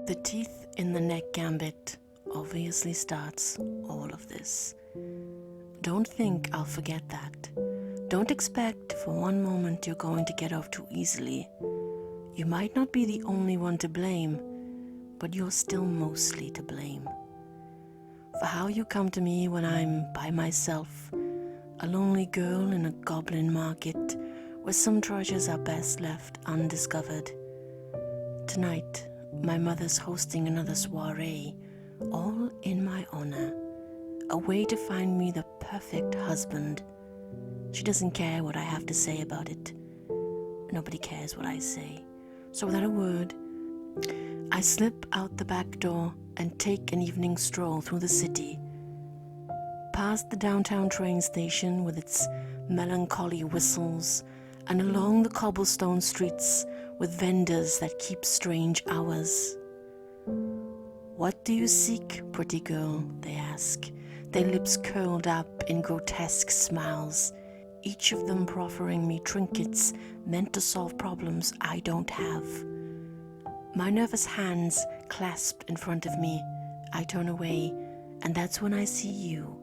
The teeth in the neck gambit obviously starts all of this. Don't think I'll forget that. Don't expect for one moment you're going to get off too easily. You might not be the only one to blame, but you're still mostly to blame. For how you come to me when I'm by myself, a lonely girl in a goblin market where some treasures are best left undiscovered. Tonight, my mother's hosting another soiree, all in my honor, a way to find me the perfect husband. She doesn't care what I have to say about it. Nobody cares what I say. So without a word, I slip out the back door and take an evening stroll through the city, past the downtown train station with its melancholy whistles, and along the cobblestone streets with vendors that keep strange hours. "What do you seek, pretty girl?" they ask, their lips curled up in grotesque smiles, each of them proffering me trinkets meant to solve problems I don't have. My nervous hands clasped in front of me, I turn away, and that's when I see you,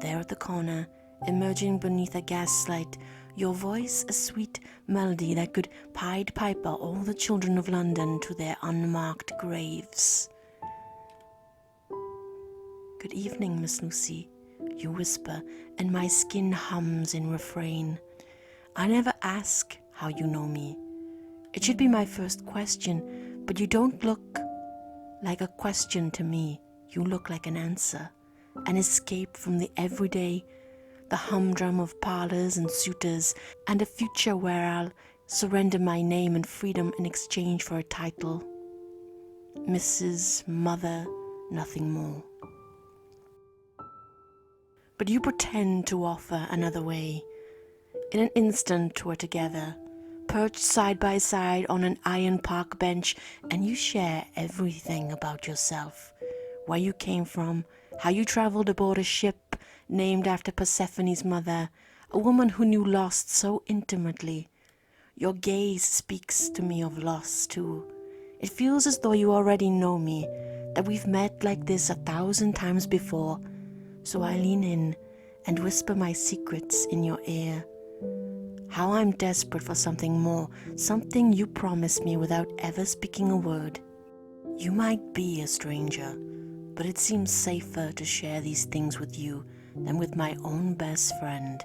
there at the corner, emerging beneath a gaslight, your voice a sweet melody that could Pied Piper all the children of London to their unmarked graves. "Good evening, Miss Lucy," you whisper, and my skin hums in refrain. I never ask how you know me. It should be my first question, but you don't look like a question to me. You look like an answer, an escape from the everyday, the humdrum of parlors and suitors, and a future where I'll surrender my name and freedom in exchange for a title. Mrs. Mother, nothing more. But you pretend to offer another way. In an instant we're together, perched side by side on an iron park bench, and you share everything about yourself. Where you came from, how you traveled aboard a ship named after Persephone's mother, a woman who knew loss so intimately. Your gaze speaks to me of loss too. It feels as though you already know me, that we've met like this 1,000 times before. So I lean in and whisper my secrets in your ear. How I'm desperate for something more, something you promised me without ever speaking a word. You might be a stranger, but it seems safer to share these things with you than with my own best friend.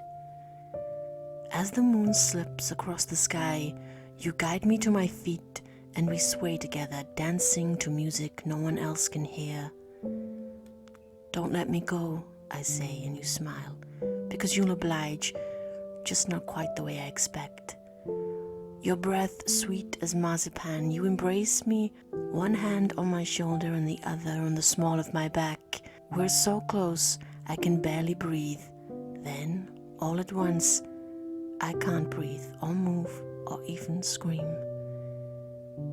As the moon slips across the sky, you guide me to my feet and we sway together, dancing to music no one else can hear. "Don't let me go," I say, and you smile, because you'll oblige, just not quite the way I expect. Your breath sweet as marzipan, you embrace me, one hand on my shoulder and the other on the small of my back. We're so close, I can barely breathe. Then, all at once, I can't breathe or move or even scream.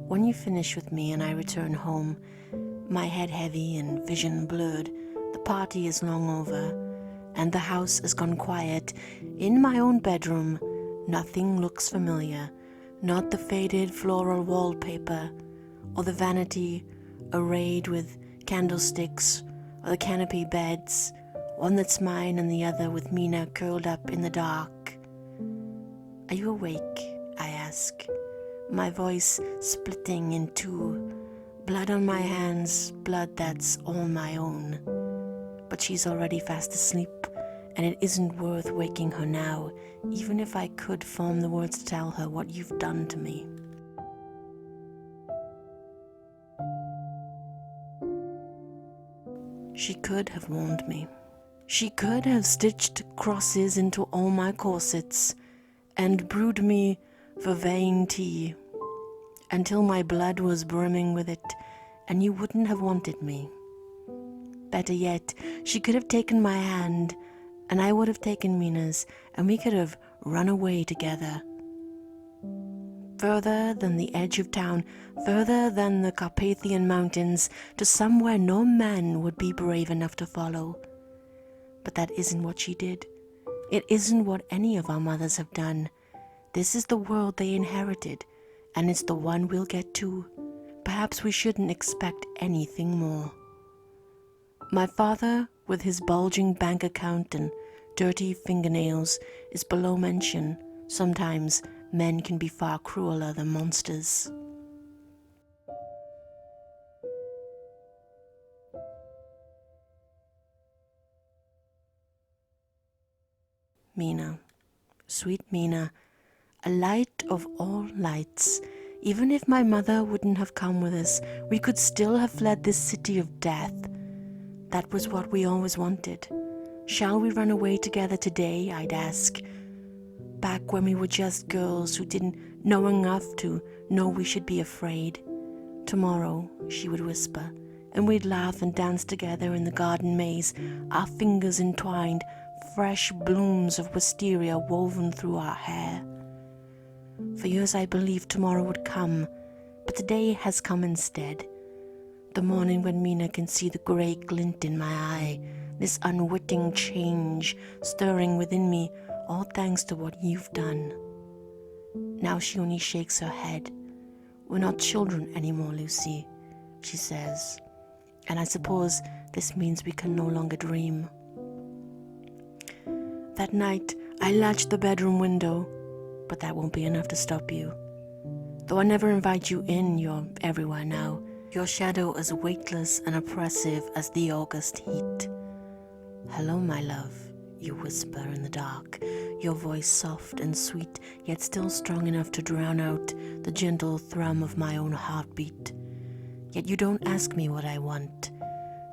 When you finish with me and I return home, my head heavy and vision blurred, the party is long over, and the house has gone quiet. In my own bedroom, nothing looks familiar, not the faded floral wallpaper, or the vanity arrayed with candlesticks, or the canopy beds, one that's mine and the other with Mina curled up in the dark. "Are you awake?" I ask, my voice splitting in two, blood on my hands, blood that's all my own. But she's already fast asleep, and it isn't worth waking her now, even if I could form the words to tell her what you've done to me. She could have warned me. She could have stitched crosses into all my corsets and brewed me vervain tea until my blood was brimming with it, and you wouldn't have wanted me. Better yet, she could have taken my hand, and I would have taken Mina's, and we could have run away together. Further than the edge of town, further than the Carpathian mountains, to somewhere no man would be brave enough to follow. But that isn't what she did. It isn't what any of our mothers have done. This is the world they inherited, and it's the one we'll get to. perhaps we shouldn't expect anything more. My father, with his bulging bank account and dirty fingernails, is below mention. Sometimes men can be far crueler than monsters. Mina, sweet Mina, a light of all lights. Even if my mother wouldn't have come with us, we could still have fled this city of death. That was what we always wanted. Shall we run away together today, I'd ask. Back when we were just girls who didn't know enough to know we should be afraid. Tomorrow, she would whisper, and we'd laugh and dance together in the garden maze, our fingers entwined, fresh blooms of wisteria woven through our hair. For years I believed tomorrow would come, but today has come instead. The morning when Mina can see the grey glint in my eye, this unwitting change stirring within me, all thanks to what you've done. Now she only shakes her head. We're not children anymore, Lucy, she says, and I suppose this means we can no longer dream. That night, I latched the bedroom window, but that won't be enough to stop you. Though I never invite you in, you're everywhere now. Your shadow as weightless and oppressive as the August heat. Hello, my love, you whisper in the dark, your voice soft and sweet, yet still strong enough to drown out the gentle thrum of my own heartbeat. Yet you don't ask me what I want.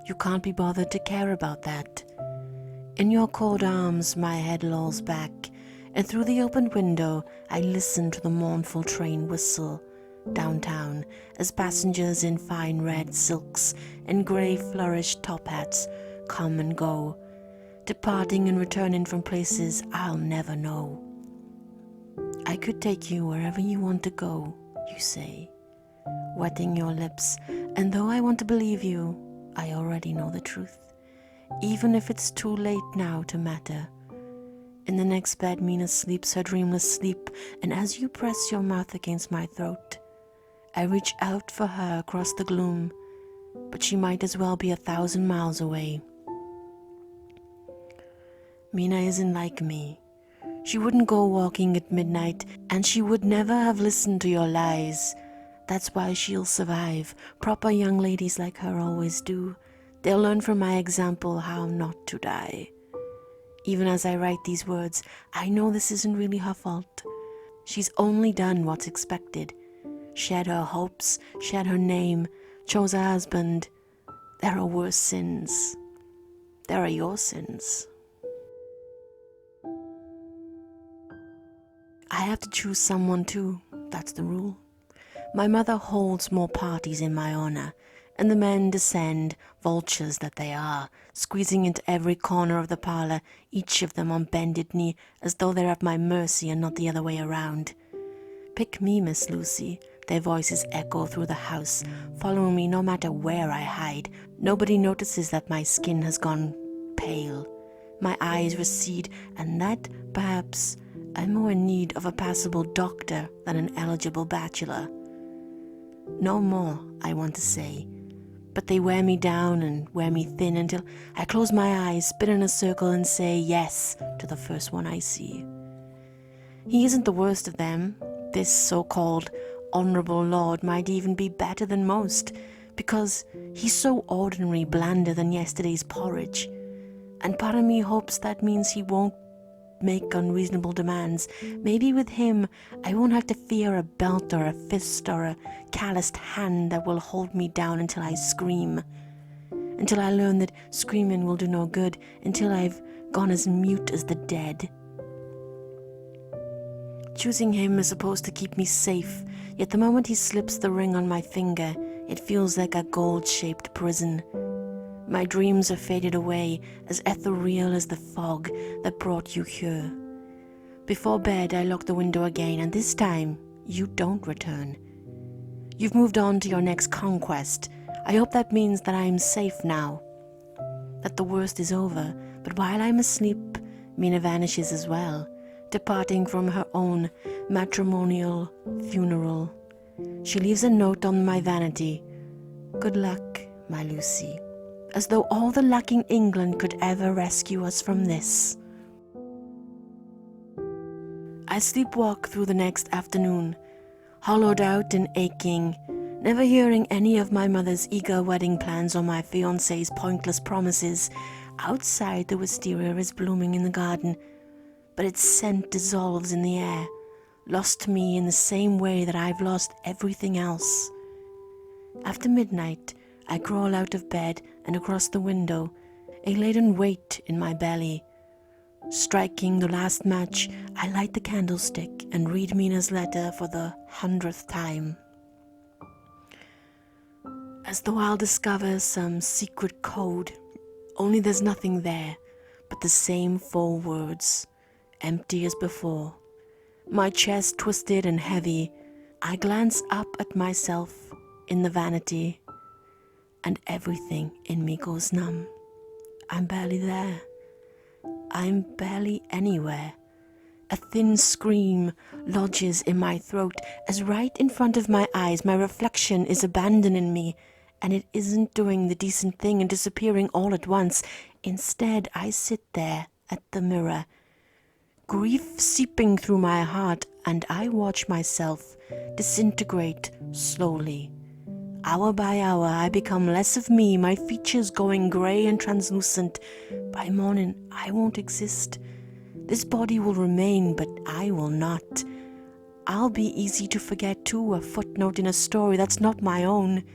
You can't be bothered to care about that. In your cold arms, my head lolls back, and through the open window, I listen to the mournful train whistle downtown as passengers in fine red silks and grey flourished top hats come and go, departing and returning from places I'll never know. I could take you wherever you want to go, you say, wetting your lips, and though I want to believe you, I already know the truth, even if it's too late now to matter. In the next bed, Mina sleeps her dreamless sleep, and as you press your mouth against my throat, I reach out for her across the gloom, but she might as well be 1,000 miles away. Mina isn't like me. She wouldn't go walking at midnight, and she would never have listened to your lies. That's why she'll survive. Proper young ladies like her always do. They'll learn from my example how not to die. Even as I write these words, I know this isn't really her fault. She's only done what's expected. Shared her hopes, shared her name, chose a husband. There are worse sins. There are your sins. I have to choose someone too, that's the rule. My mother holds more parties in my honor, and the men descend, vultures that they are, squeezing into every corner of the parlor, each of them on bended knee, as though they're at my mercy and not the other way around. Pick me, Miss Lucy. Their voices echo through the house, following me no matter where I hide. Nobody notices that my skin has gone pale. My eyes recede, and that, perhaps, I'm more in need of a passable doctor than an eligible bachelor. No more, I want to say, but they wear me down and wear me thin until I close my eyes, spin in a circle, and say yes to the first one I see. He isn't the worst of them. This so-called honorable lord might even be better than most, because he's so ordinary, blander than yesterday's porridge. And part of me hopes that means he won't make unreasonable demands. Maybe with him, I won't have to fear a belt or a fist or a calloused hand that will hold me down until I scream. Until I learn that screaming will do no good, until I've gone as mute as the dead. Choosing him is supposed to keep me safe, yet the moment he slips the ring on my finger, it feels like a gold-shaped prison. My dreams are faded away, as ethereal as the fog that brought you here. Before bed, I lock the window again, and this time, you don't return. You've moved on to your next conquest. I hope that means that I'm safe now, that the worst is over, but while I'm asleep, Mina vanishes as well, departing from her own matrimonial funeral. She leaves a note on my vanity. "Good luck, my Lucy," as though all the luck in England could ever rescue us from this. I sleepwalk through the next afternoon, hollowed out and aching, never hearing any of my mother's eager wedding plans or my fiancé's pointless promises. Outside, the wisteria is blooming in the garden, but its scent dissolves in the air, lost to me in the same way that I've lost everything else. After midnight, I crawl out of bed and across the window, a laden weight in my belly. Striking the last match, I light the candlestick and read Mina's letter for the 100th time. As though I'll discover some secret code, only there's nothing there but the same 4 words, empty as before. My chest twisted and heavy, I glance up at myself in the vanity, and everything in me goes numb. I'm barely there. I'm barely anywhere. A thin scream lodges in my throat as right in front of my eyes my reflection is abandoning me, and it isn't doing the decent thing and disappearing all at once. Instead, I sit there at the mirror, grief seeping through my heart, and I watch myself disintegrate slowly. Hour by hour, I become less of me, my features going grey and translucent. By morning, I won't exist. This body will remain, but I will not. I'll be easy to forget too, a footnote in a story that's not my own.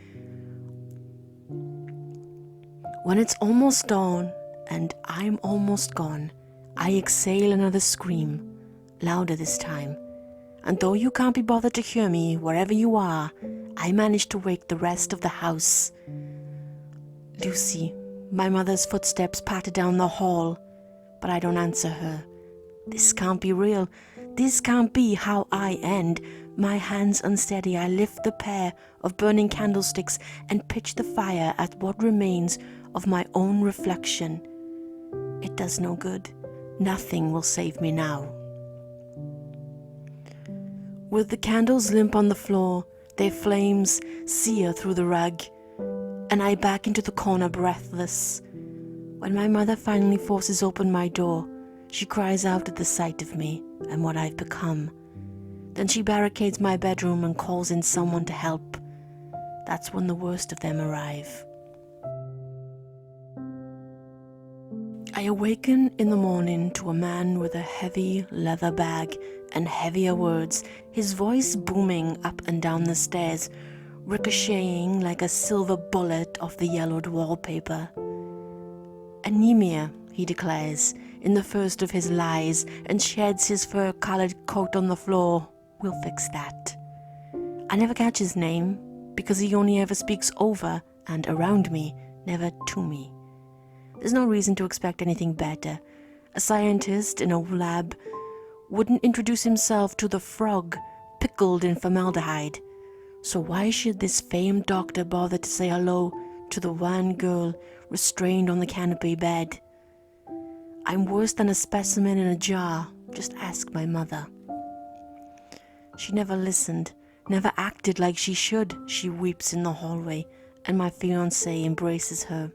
When it's almost dawn, and I'm almost gone, I exhale another scream, louder this time. And though you can't be bothered to hear me, wherever you are, I manage to wake the rest of the house. Lucy, my mother's footsteps patter down the hall, but I don't answer her. This can't be real. This can't be how I end. My hands unsteady, I lift the pair of burning candlesticks and pitch the fire at what remains of my own reflection. It does no good. Nothing will save me now. With the candles limp on the floor, their flames sear through the rug, and I back into the corner breathless. When my mother finally forces open my door, she cries out at the sight of me and what I've become. Then she barricades my bedroom and calls in someone to help. That's when the worst of them arrive. I awaken in the morning to a man with a heavy leather bag and heavier words, his voice booming up and down the stairs, ricocheting like a silver bullet off the yellowed wallpaper. "Anemia," he declares, in the first of his lies, and sheds his fur-colored coat on the floor. "We'll fix that." I never catch his name, because he only ever speaks over and around me, never to me. There's no reason to expect anything better. A scientist in a lab wouldn't introduce himself to the frog pickled in formaldehyde. So why should this famed doctor bother to say hello to the one girl restrained on the canopy bed? I'm worse than a specimen in a jar. Just ask my mother. She never listened, never acted like she should. She weeps in the hallway, and my fiancé embraces her.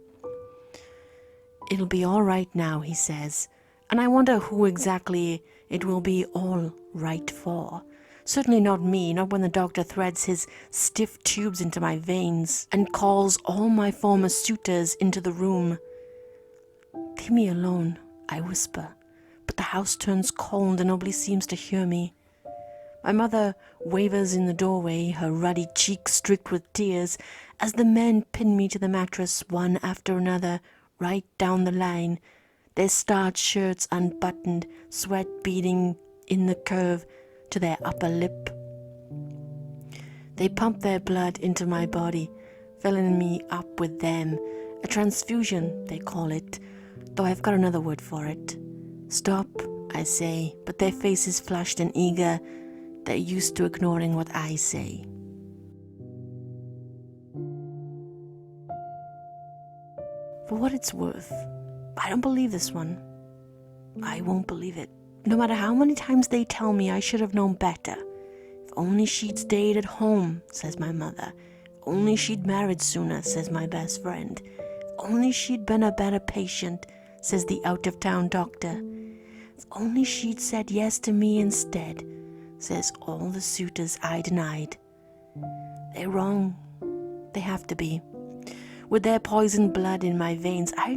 "It'll be all right now," he says, and I wonder who exactly it will be all right for. Certainly not me, not when the doctor threads his stiff tubes into my veins and calls all my former suitors into the room. "Leave me alone," I whisper, but the house turns cold and nobody seems to hear me. My mother wavers in the doorway, her ruddy cheeks streaked with tears, as the men pin me to the mattress one after another, right down the line, their starched shirts unbuttoned, sweat beading in the curve to their upper lip. They pump their blood into my body, filling me up with them. A transfusion, they call it, though I've got another word for it. "Stop," I say, but their faces flushed and eager. They're used to ignoring what I say. For what it's worth, I don't believe this one. I won't believe it, no matter how many times they tell me I should have known better. If only she'd stayed at home, says my mother. If only she'd married sooner, says my best friend. If only she'd been a better patient, says the out-of-town doctor. If only she'd said yes to me instead, says all the suitors I denied. They're wrong. They have to be. With their poisoned blood in my veins, I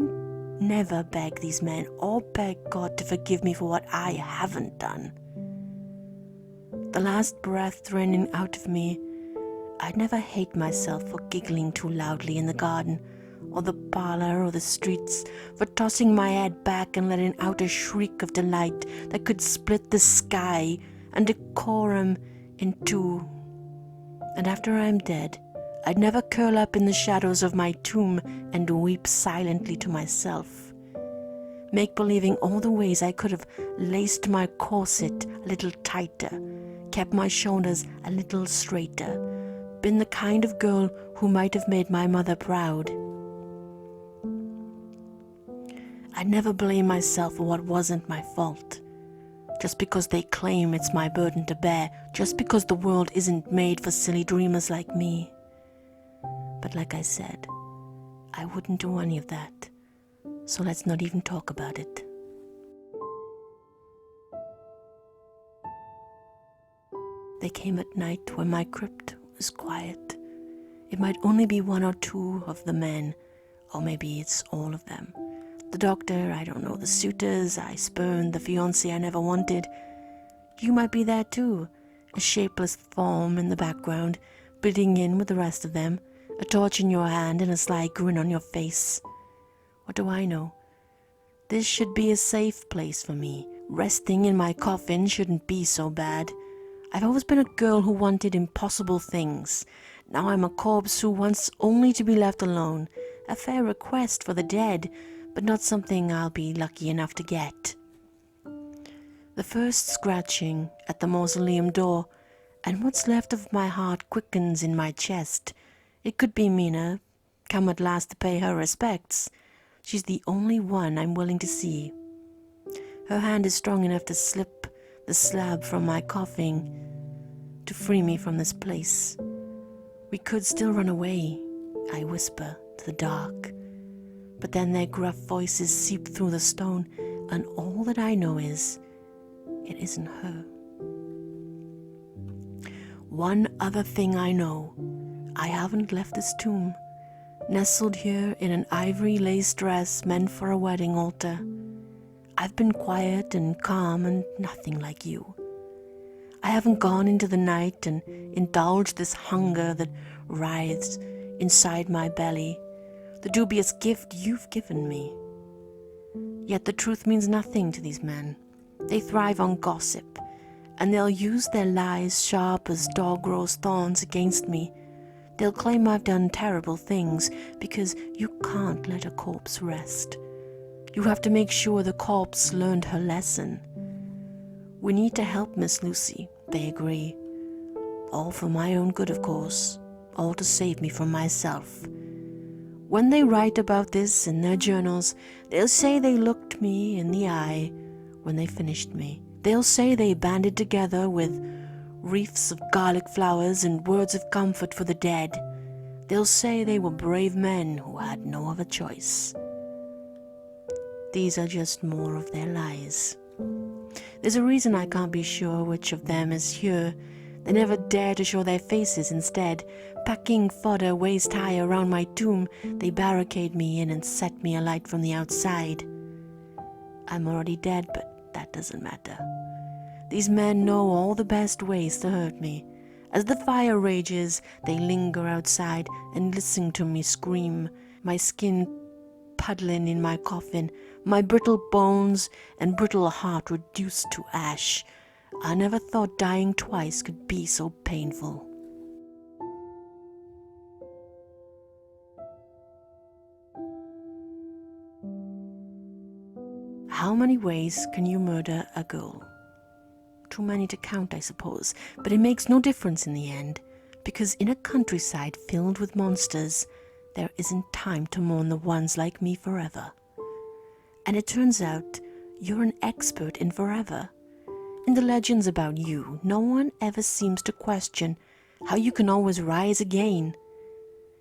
never beg these men or beg God to forgive me for what I haven't done. The last breath draining out of me, I'd never hate myself for giggling too loudly in the garden, or the parlor, or the streets, for tossing my head back and letting out a shriek of delight that could split the sky and decorum in two. And after I'm dead, I'd never curl up in the shadows of my tomb and weep silently to myself, make-believing all the ways I could have laced my corset a little tighter, kept my shoulders a little straighter, been the kind of girl who might have made my mother proud. I'd never blame myself for what wasn't my fault, just because they claim it's my burden to bear, just because the world isn't made for silly dreamers like me. But like I said, I wouldn't do any of that, so let's not even talk about it. They came at night when my crypt was quiet. It might only be one or two of the men, or maybe it's all of them. The doctor, I don't know, the suitors I spurned, the fiancé I never wanted. You might be there too, a shapeless form in the background, blending in with the rest of them, a torch in your hand and a sly grin on your face. What do I know? This should be a safe place for me. Resting in my coffin shouldn't be so bad. I've always been a girl who wanted impossible things. Now I'm a corpse who wants only to be left alone. A fair request for the dead, but not something I'll be lucky enough to get. The first scratching at the mausoleum door, and what's left of my heart quickens in my chest. It could be Mina, come at last to pay her respects. She's the only one I'm willing to see. Her hand is strong enough to slip the slab from my coffin to free me from this place. We could still run away, I whisper to the dark. But then their gruff voices seep through the stone, and all that I know is, it isn't her. One other thing I know, I haven't left this tomb, nestled here in an ivory lace dress meant for a wedding altar. I've been quiet and calm and nothing like you. I haven't gone into the night and indulged this hunger that writhes inside my belly, the dubious gift you've given me. Yet the truth means nothing to these men. They thrive on gossip, and they'll use their lies sharp as dog-rose thorns against me. They'll claim I've done terrible things because you can't let a corpse rest. You have to make sure the corpse learned her lesson. We need to help Miss Lucy, they agree. All for my own good, of course. All to save me from myself. When they write about this in their journals, they'll say they looked me in the eye when they finished me. They'll say they banded together with wreaths of garlic flowers and words of comfort for the dead. They'll say they were brave men who had no other choice. These are just more of their lies. There's a reason I can't be sure which of them is here. They never dare to show their faces. Instead, packing fodder waist high around my tomb, they barricade me in and set me alight from the outside. I'm already dead, but that doesn't matter. These men know all the best ways to hurt me. As the fire rages, they linger outside and listen to me scream, my skin puddling in my coffin, my brittle bones and brittle heart reduced to ash. I never thought dying twice could be so painful. How many ways can you murder a girl? Too many to count, I suppose, but it makes no difference in the end, because in a countryside filled with monsters, there isn't time to mourn the ones like me forever. And it turns out you're an expert in forever. In the legends about you, no one ever seems to question how you can always rise again.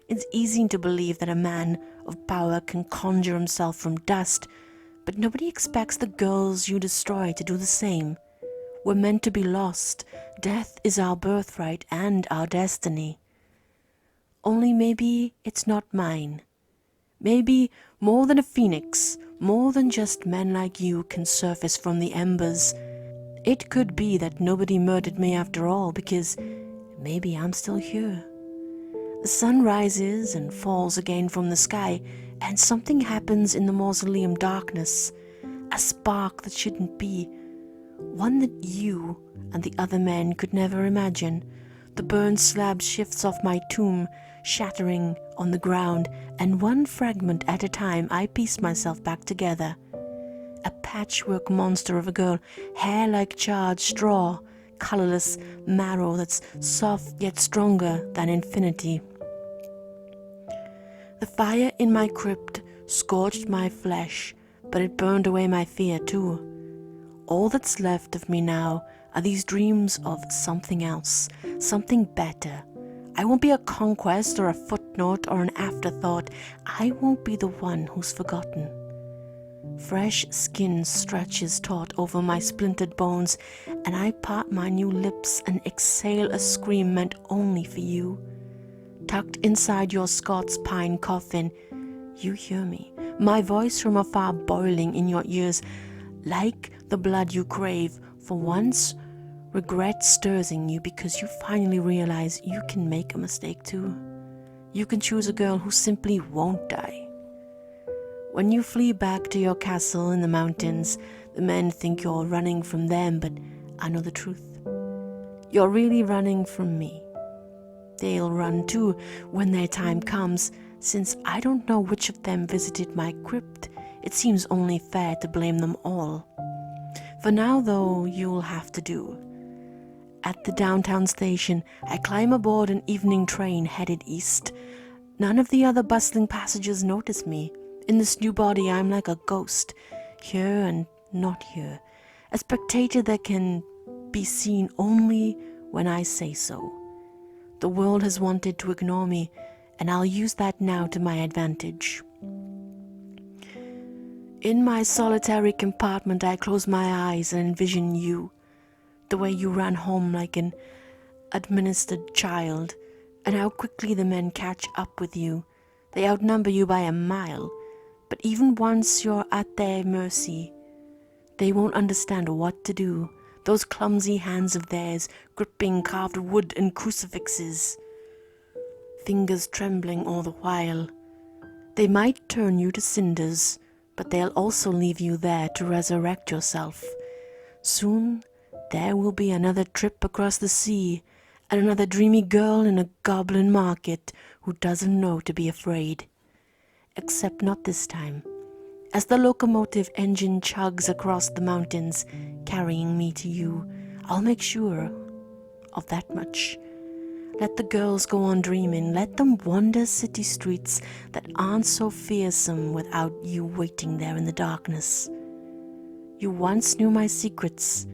It's easy to believe that a man of power can conjure himself from dust, but nobody expects the girls you destroy to do the same. We're meant to be lost. Death is our birthright and our destiny. Only maybe it's not mine. Maybe more than a phoenix, more than just men like you can surface from the embers. It could be that nobody murdered me after all, because maybe I'm still here. The sun rises and falls again from the sky, and something happens in the mausoleum darkness. A spark that shouldn't be. One that you and the other men could never imagine. The burned slab shifts off my tomb, shattering on the ground, and one fragment at a time I piece myself back together. A patchwork monster of a girl, hair like charred straw, colorless marrow that's soft yet stronger than infinity. The fire in my crypt scorched my flesh, but it burned away my fear too. All that's left of me now are these dreams of something else, something better. I won't be a conquest or a footnote or an afterthought. I won't be the one who's forgotten. Fresh skin stretches taut over my splintered bones, and I part my new lips and exhale a scream meant only for you. Tucked inside your Scots pine coffin, you hear me, my voice from afar boiling in your ears. Like the blood you crave, for once, regret stirs in you because you finally realize you can make a mistake too. You can choose a girl who simply won't die. When you flee back to your castle in the mountains, the men think you're running from them, but I know the truth. You're really running from me. They'll run too when their time comes. Since I don't know which of them visited my crypt, it seems only fair to blame them all. For now, though, you'll have to do. At the downtown station, I climb aboard an evening train headed east. None of the other bustling passengers notice me. In this new body, I'm like a ghost, here and not here, a spectator that can be seen only when I say so. The world has wanted to ignore me, and I'll use that now to my advantage. In my solitary compartment, I close my eyes and envision you, the way you ran home like an administered child, and how quickly the men catch up with you. They outnumber you by a mile, but even once you're at their mercy, they won't understand what to do. Those clumsy hands of theirs, gripping carved wood and crucifixes, fingers trembling all the while. They might turn you to cinders, but they'll also leave you there to resurrect yourself. Soon, there will be another trip across the sea, and another dreamy girl in a goblin market who doesn't know to be afraid. Except not this time. As the locomotive engine chugs across the mountains, carrying me to you, I'll make sure of that much. Let the girls go on dreaming. Let them wander city streets that aren't so fearsome without you waiting there in the darkness. You once knew my secrets.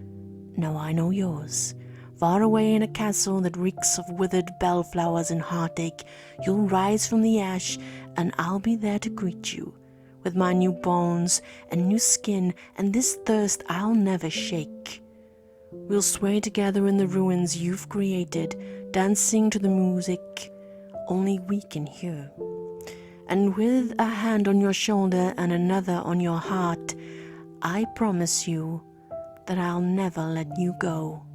Now I know yours. Far away in a castle that reeks of withered bellflowers and heartache, you'll rise from the ash, and I'll be there to greet you, with my new bones and new skin and this thirst I'll never shake. We'll sway together in the ruins you've created, dancing to the music only we can hear. And with a hand on your shoulder and another on your heart, I promise you that I'll never let you go.